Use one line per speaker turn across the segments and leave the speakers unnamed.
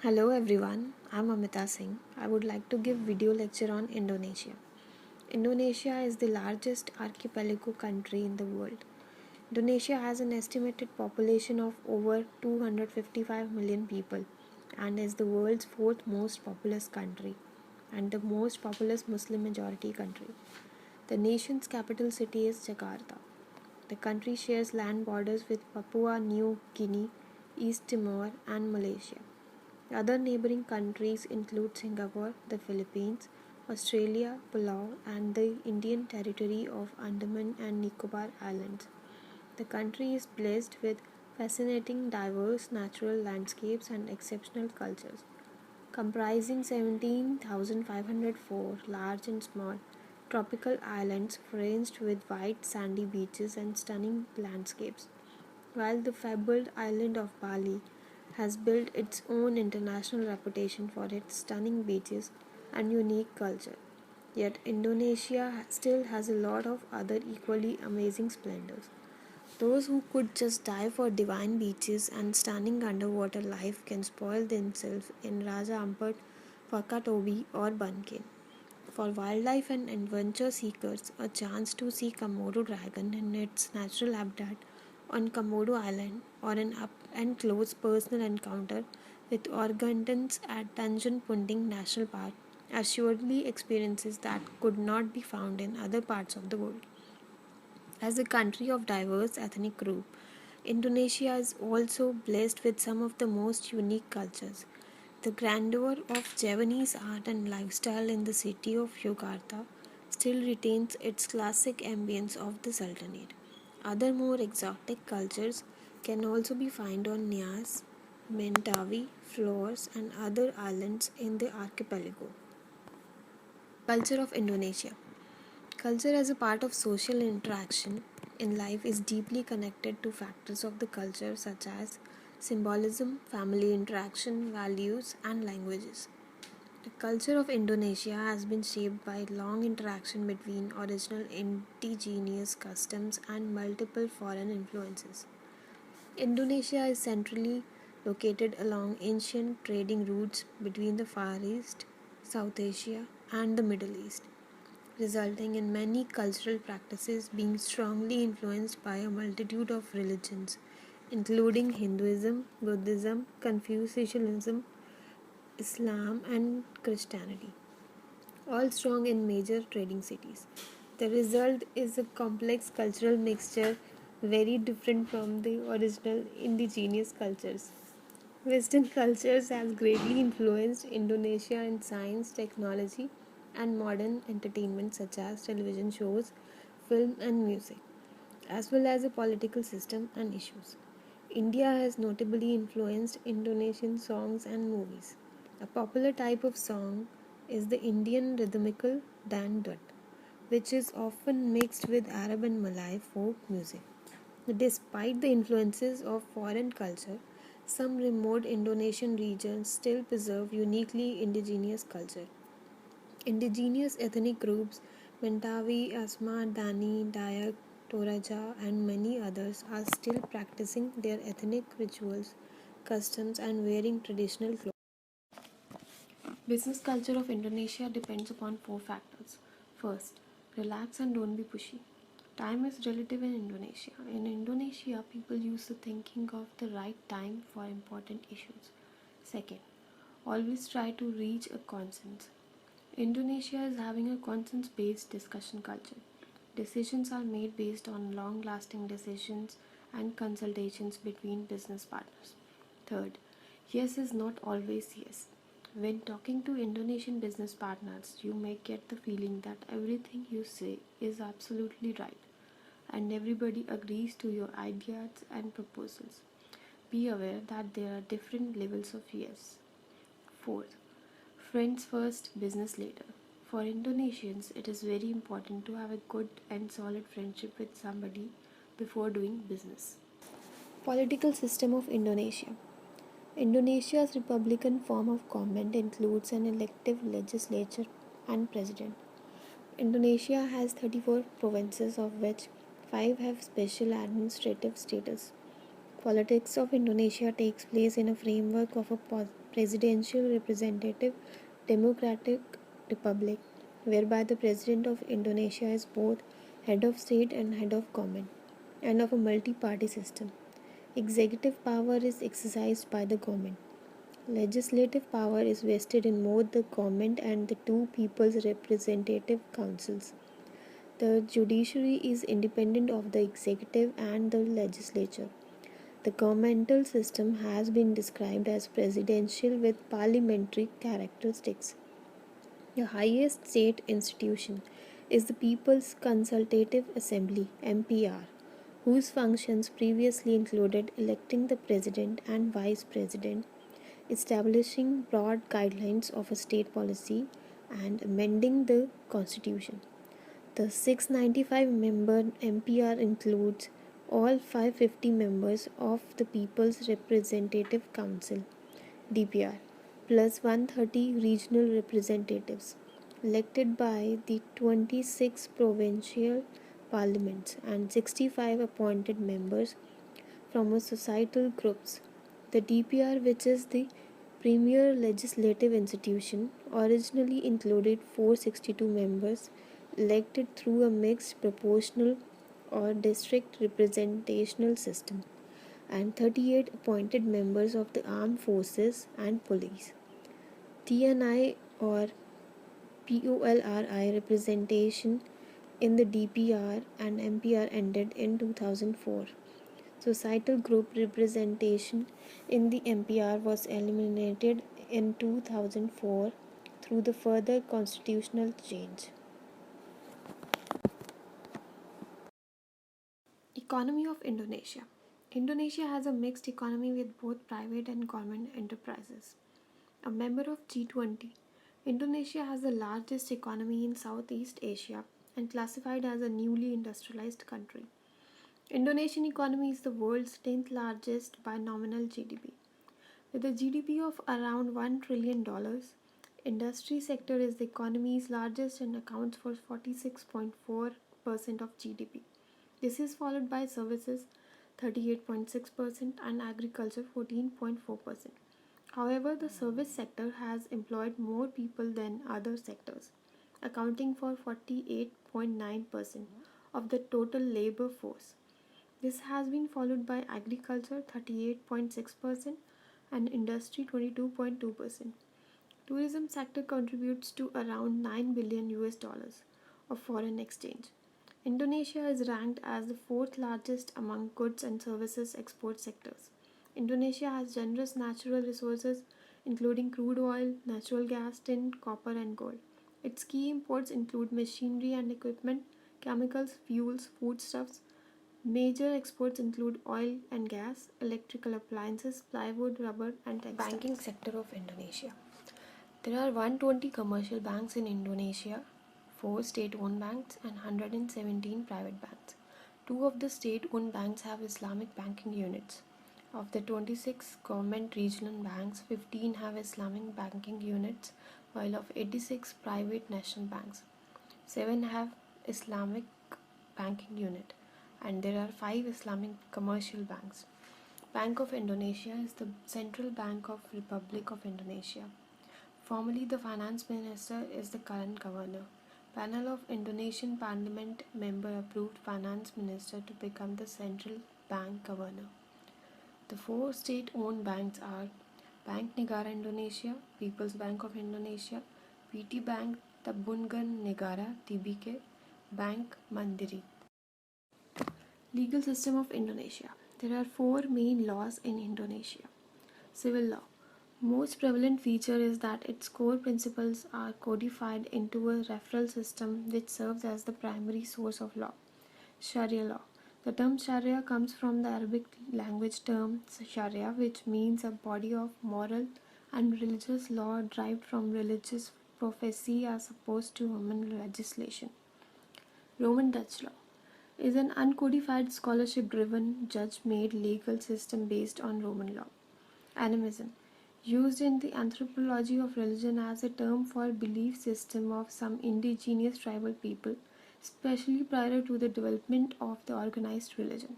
Hello everyone, I'm Amita Singh. I would like to give video lecture on Indonesia. Indonesia is the largest archipelago country in the world. Indonesia has an estimated population of over 255 million people and is the world's fourth most populous country and the most populous Muslim majority country. The nation's capital city is Jakarta. The country shares land borders with Papua New Guinea, East Timor, and Malaysia. Other neighboring countries include Singapore, the Philippines, Australia, Palau, and the Indian territory of Andaman and Nicobar Islands. The country is blessed with fascinating, diverse natural landscapes and exceptional cultures, comprising 17,504 large and small tropical islands fringed with white sandy beaches and stunning landscapes, while the fabled island of Bali has built its own international reputation for its stunning beaches and unique culture. Yet Indonesia still has a lot of other equally amazing splendors. Those who could just dive for divine beaches and stunning underwater life can spoil themselves in Raja Ampat, Wakatobi, or Bankin. For wildlife and adventure seekers, a chance to see Komodo dragon in its natural habitat on Komodo Island or an up and close personal encounter with orangutans at Tanjung Puting National Park are surely experiences that could not be found in other parts of the world. As a country of diverse ethnic group, Indonesia is also blessed with some of the most unique cultures. The grandeur of Javanese art and lifestyle in the city of Yogyakarta still retains its classic ambience of the Sultanate. Other more exotic cultures can also be found on Nias, Mentawai, Flores, and other islands in the archipelago. Culture of Indonesia. Culture as a part of social interaction in life is deeply connected to factors of the culture such as symbolism, family interaction, values, and languages. The culture of Indonesia has been shaped by long interaction between original indigenous customs and multiple foreign influences. Indonesia is centrally located along ancient trading routes between the Far East, South Asia, and the Middle East, resulting in many cultural practices being strongly influenced by a multitude of religions, including Hinduism, Buddhism, Confucianism, Islam, and Christianity, all strong in major trading cities. The result is a complex cultural mixture very different from the original indigenous cultures. Western cultures have greatly influenced Indonesia in science, technology, and modern entertainment such as television shows, film, and music, as well as the political system and issues. India has notably influenced Indonesian songs and movies. A popular type of song is the Indian rhythmical dandut, which is often mixed with Arab and Malay folk music. Despite the influences of foreign culture, some remote Indonesian regions still preserve uniquely indigenous culture. Indigenous ethnic groups, Mentawai, Asma, Dani, Dayak, Toraja, and many others are still practicing their ethnic rituals, customs, and wearing traditional clothes. Business culture of Indonesia depends upon four factors. First, relax and don't be pushy. Time is relative in Indonesia. In Indonesia, people use the thinking of the right time for important issues. Second, always try to reach a consensus. Indonesia is having a consensus based discussion culture. Decisions are made based on long lasting decisions and consultations between business partners. Third, yes is not always yes. When talking to Indonesian business partners, you may get the feeling that everything you say is absolutely right and everybody agrees to your ideas and proposals. Be aware that there are different levels of yes. Fourth, friends first, business later. For Indonesians, it is very important to have a good and solid friendship with somebody before doing business. Political system of Indonesia. Indonesia's republican form of government includes an elective legislature and president. Indonesia has 34 provinces, of which 5 have special administrative status. Politics of Indonesia takes place in a framework of a presidential representative democratic republic, whereby the president of Indonesia is both head of state and head of government, and of a multi party system. Executive power is exercised by the government. Legislative power is vested in both the government and the two people's representative councils. The judiciary is independent of the executive and the legislature. The governmental system has been described as presidential with parliamentary characteristics. The highest state institution is the People's Consultative Assembly (MPR), whose functions previously included electing the president and vice president, establishing broad guidelines of a state policy, and amending the constitution. The 695-member MPR includes all 550 members of the People's Representative Council (DPR) plus 130 regional representatives elected by the 26 provincial parliaments and 65 appointed members from a societal groups. The DPR, which is the premier legislative institution, originally included 462 members elected through a mixed proportional or district representational system, and 38 appointed members of the armed forces and police. TNI or POLRI representation in the DPR and MPR ended in 2004. Societal group representation in the MPR was eliminated in 2004 through the further constitutional change. Economy of Indonesia. Indonesia has a mixed economy with both private and government enterprises. A member of G20, Indonesia has the largest economy in Southeast Asia and classified as a newly industrialized country. Indonesian economy is the world's 10th largest by nominal GDP. With a GDP of around $1 trillion, industry sector is the economy's largest and accounts for 46.4% of GDP. This is followed by services 38.6% and agriculture 14.4%. However, the service sector has employed more people than other sectors, accounting for 48.9% of the total labor force. This has been followed by agriculture 38.6% and industry 22.2%. Tourism sector contributes to around 9 billion US dollars of foreign exchange. Indonesia is ranked as the fourth largest among goods and services export sectors. Indonesia has generous natural resources including crude oil, natural gas, tin, copper and gold. Its key imports include machinery and equipment, chemicals, fuels, foodstuffs. Major exports include oil and gas, electrical appliances, plywood, rubber and textiles. Banking sector of Indonesia. There are 120 commercial banks in Indonesia, 4 state-owned banks and 117 private banks. 2 of the state-owned banks have Islamic banking units. Of the 26 government regional banks, 15 have Islamic banking units, while of 86 private national banks, 7 have Islamic banking unit, and there are 5 Islamic commercial banks. Bank of Indonesia is the central bank of Republic of Indonesia. Formerly, the finance minister is the current governor. Panel of Indonesian Parliament member approved finance minister to become the central bank governor. The 4 state-owned banks are Bank Negara Indonesia, People's Bank of Indonesia, PT Bank Tabungan Negara (TBK), Bank Mandiri. Legal system of Indonesia. There are 4 main laws in Indonesia. Civil law. Most prevalent feature is that its core principles are codified into a referral system which serves as the primary source of law. Sharia law. The term Sharia comes from the Arabic language term Sharia, which means a body of moral and religious law derived from religious prophecy as opposed to human legislation. Roman Dutch law is an uncodified scholarship-driven, judge-made legal system based on Roman law. Animism, used in the anthropology of religion as a term for belief system of some indigenous tribal people, especially prior to the development of the organized religion.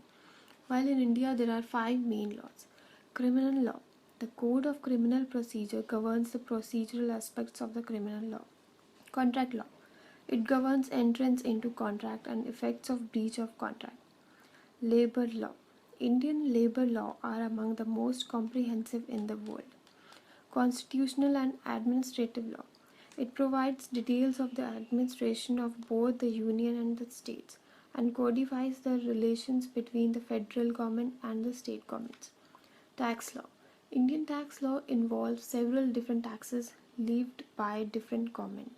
While in India there are five main laws. Criminal law. The Code of Criminal Procedure governs the procedural aspects of the criminal law. Contract law. It governs entrance into contract and effects of breach of contract. Labor law. Indian labor law are among the most comprehensive in the world. Constitutional and administrative law. It provides details of the administration of both the union and the states and codifies the relations between the federal government and the state governments. Tax law. Indian tax law involves several different taxes levied by different governments.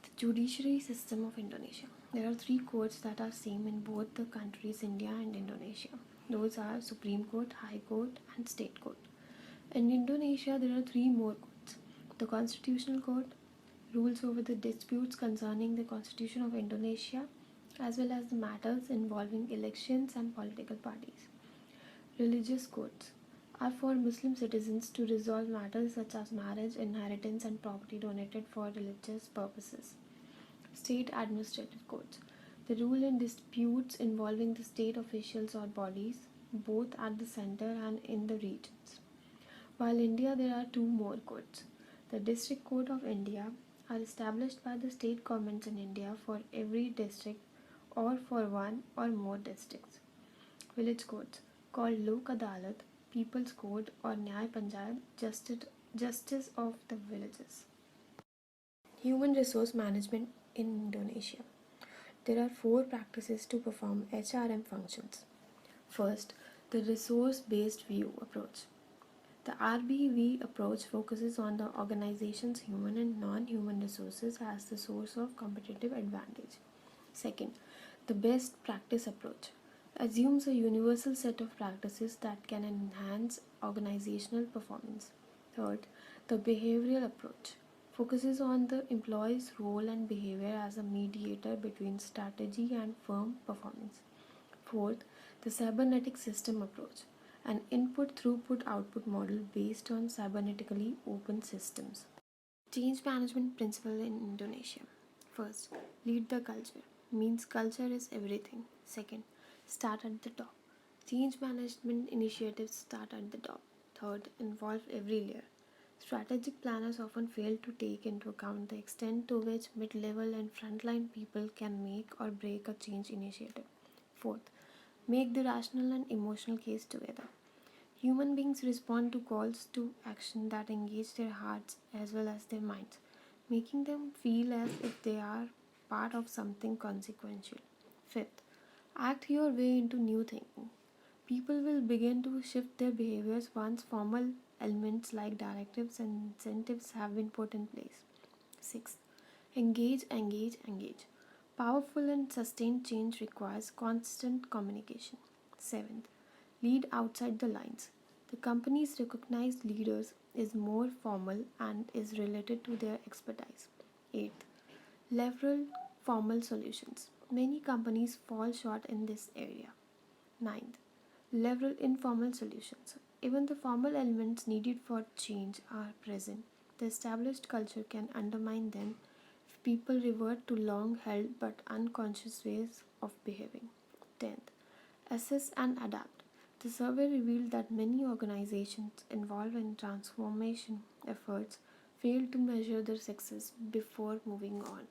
The judiciary system of Indonesia. There are three courts that are same in both the countries, India and Indonesia. Those are Supreme Court, High Court, and State Court. In Indonesia, there are three more courts. The Constitutional Court rules over the disputes concerning the Constitution of Indonesia as well as the matters involving elections and political parties. Religious courts are for Muslim citizens to resolve matters such as marriage, inheritance, and property donated for religious purposes. State administrative courts. They rule in disputes involving the state officials or bodies, both at the center and in the regions. While in India there are two more courts. The District Court of India are established by the state governments in India for every district or for one or more districts. Village courts called Lok Adalat, People's Court or Nyay Panchayat, justice of the villages. Human resource management in Indonesia. There are four practices to perform HRM functions. First, the resource based view approach. The RBV approach focuses on the organization's human and non human resources as the source of competitive advantage. Second, the best practice approach assumes a universal set of practices that can enhance organizational performance. Third, the behavioral approach focuses on the employee's role and behavior as a mediator between strategy and firm performance. Fourth, the cybernetic system approach, an input throughput output model based on cybernetically open systems. Change management principle in Indonesia. First, lead the culture. Means culture is everything. Second, start at the top. Change management initiatives start at the top. Third, involve every layer. Strategic planners often fail to take into account the extent to which mid level and frontline people can make or break a change initiative. Fourth, make the rational and emotional case together. Human beings respond to calls to action that engage their hearts as well as their minds, making them feel as if they are part of something consequential. Fifth, act your way into new thinking. People will begin to shift their behaviors once formal elements like directives and incentives have been put in place. Sixth, engage, engage, engage. Powerful and sustained change requires constant communication. Seventh, lead outside the lines. The company's recognized leaders is more formal and is related to their expertise. Eighth, leverage formal solutions. Many companies fall short in this area. Ninth, leverage informal solutions. Even the formal elements needed for change are present. The established culture can undermine them if people revert to long held but unconscious ways of behaving. 10th, assess and adapt. The survey revealed that many organizations involved in transformation efforts fail to measure their success before moving on.